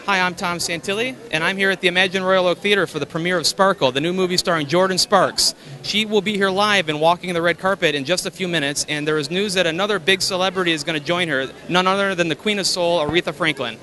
Hi, I'm Tom Santilli, and I'm here at the Imagine Royal Oak Theater for the premiere of Sparkle, the new movie starring Jordin Sparks. She will be here live and walking the red carpet in just a few minutes, and there is news that another big celebrity is going to join her, none other than the Queen of Soul, Aretha Franklin.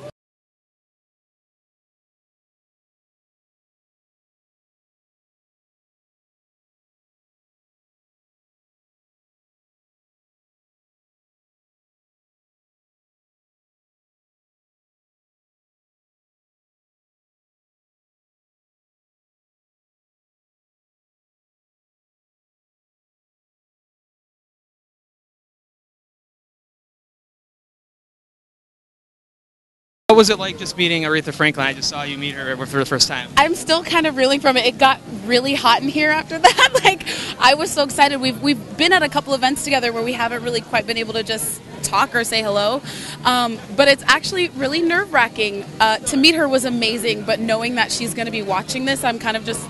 What was it like just meeting Aretha Franklin? I just saw you meet her for the first time. I'm still kind of reeling from it. It got really hot in here after that. I was so excited. We've been at a couple events together where we haven't really quite been able to just talk or say hello. But it's actually really nerve-wracking. To meet her was amazing, but knowing that she's going to be watching this, I'm kind of just...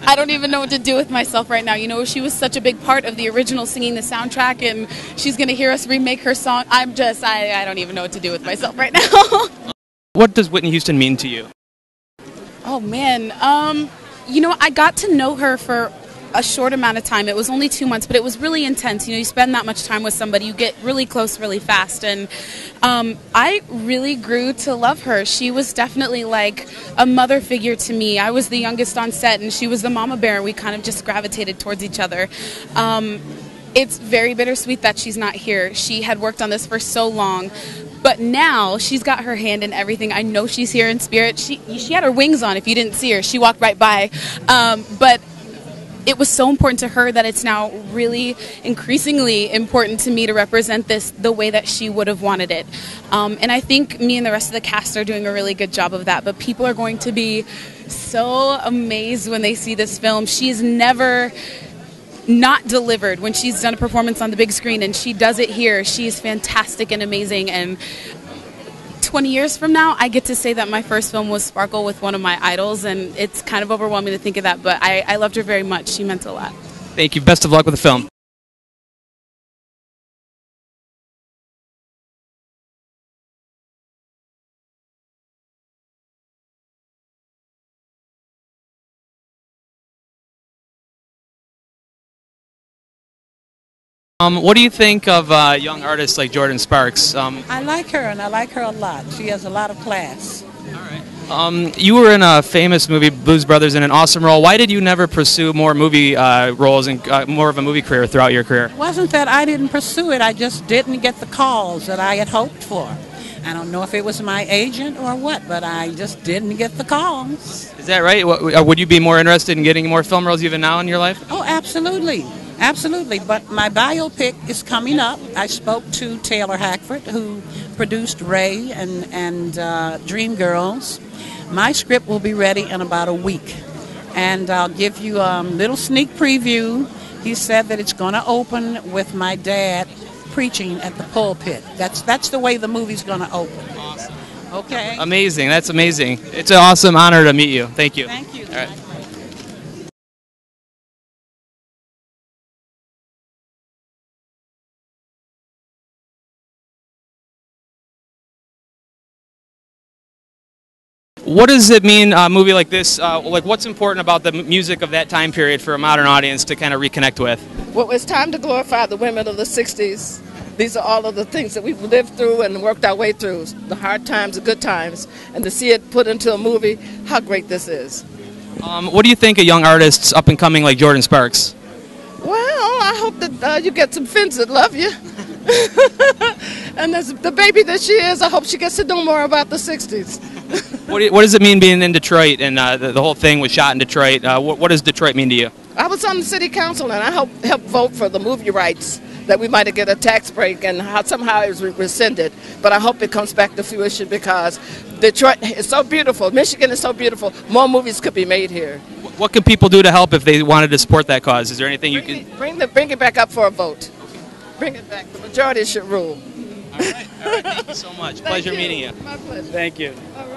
I don't even know what to do with myself right now. You know, she was such a big part of the original singing the soundtrack, and she's going to hear us remake her song. I don't even know what to do with myself right now. What does Whitney Houston mean to you? Oh, man. You know, I got to know her for a short amount of time. It was only 2 months, but it was really intense. You know, you spend that much time with somebody, you get really close really fast. And I really grew to love her. She was definitely like a mother figure to me. I was the youngest on set, and she was the mama bear, and we kind of just gravitated towards each other. It's very bittersweet that she's not here. She had worked on this for so long. But now she's got her hand in everything. I know she's here in spirit. She had her wings on if you didn't see her. She walked right by. But it was so important to her that it's now really increasingly important to me to represent this the way that she would have wanted it. And I think me and the rest of the cast are doing a really good job of that. But people are going to be so amazed when they see this film. She's never not delivered when she's done a performance on the big screen, and she does it here. She's fantastic and amazing. And 20 years from now, I get to say that my first film was Sparkle with one of my idols, and it's kind of overwhelming to think of that, but I loved her very much. She meant a lot. Thank you. Best of luck with the film. What do you think of young artists like Jordin Sparks? I like her, and I like her a lot. She has a lot of class. All right. You were in a famous movie, Blues Brothers, in an awesome role. Why did you never pursue more movie roles and more of a movie career throughout your career? It wasn't that I didn't pursue it. I just didn't get the calls that I had hoped for. I don't know if it was my agent or what, but I just didn't get the calls. Is that right? Would you be more interested in getting more film roles even now in your life? Oh, absolutely. Absolutely, but my biopic is coming up. I spoke to Taylor Hackford, who produced Ray and Dreamgirls. My script will be ready in about a week, and I'll give you a little sneak preview. He said that it's going to open with my dad preaching at the pulpit. That's the way the movie's going to open. Awesome. Okay. Amazing. That's amazing. It's an awesome honor to meet you. Thank you. Thank you. All right. What does it mean, a movie like this, like what's important about the music of that time period for a modern audience to kind of reconnect with? Well, it's time to glorify the women of the 60s. These are all of the things that we've lived through and worked our way through, the hard times, the good times, and to see it put into a movie, how great this is. What do you think of young artists up and coming like Jordin Sparks? Well, I hope that you get some fans that love you. And as the baby that she is, I hope she gets to know more about the 60s. What does it mean being in Detroit, and the whole thing was shot in Detroit? What does Detroit mean to you? I was on the city council, and I helped vote for the movie rights, that we might get a tax break, and somehow it was rescinded. But I hope it comes back to fruition, because Detroit is so beautiful. Michigan is so beautiful. More movies could be made here. What can people do to help if they wanted to support that cause? Is there anything you can... Bring it back up for a vote. Bring it back. The majority should rule. All right. Thank you so much. Pleasure meeting you. My pleasure. Thank you. All right.